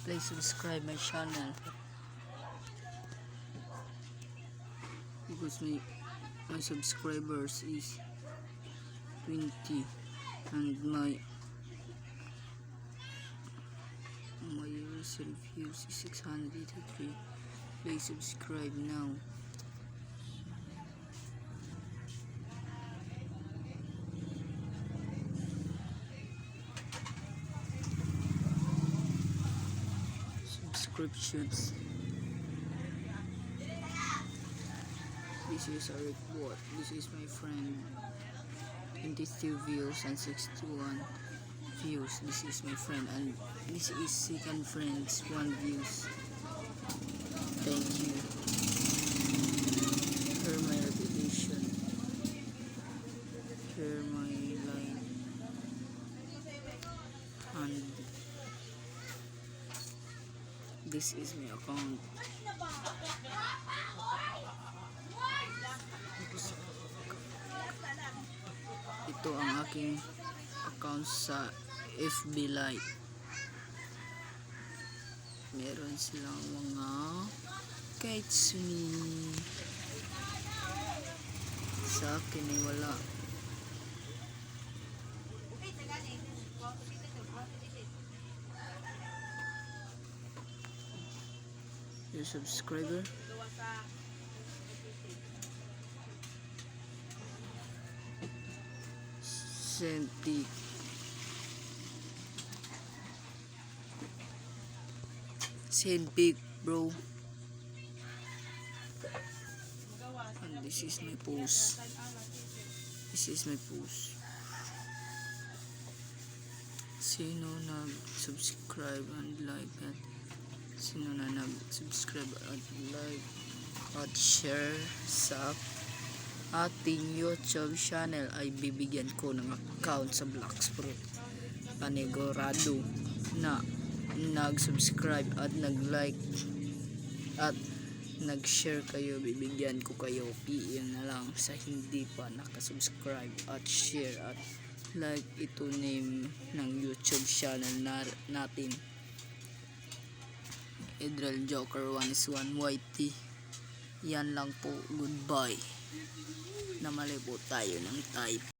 Please subscribe my channel because my subscribers is 20 and my recent views is 683. Please subscribe now. Subscriptions. This is a report. This is my friend. 22 views and 61 views. This is my friend, and this is second friend's 1 views. Thank you. Hear my reputation. Hear my line. And this is my account. Ito ang aking account sa FB Live. Meron silang mga kaitsuni. Sa akin ay wala. Your subscriber. Send big bro. And this is my post. This is my post. Sino nag-subscribe and like at sino na nag-subscribe at like at share sa ating YouTube channel ay bibigyan ko ng account sa Blacksprut. Panigurado na nag-subscribe at nag-like at nag-share kayo, bibigyan ko kayo. PM na lang sa hindi pa nakasubscribe at share at like. Ito name ng YouTube channel natin, Idrel Joker 1 YT. Yan lang po. Goodbye. Namali po tayo ng type.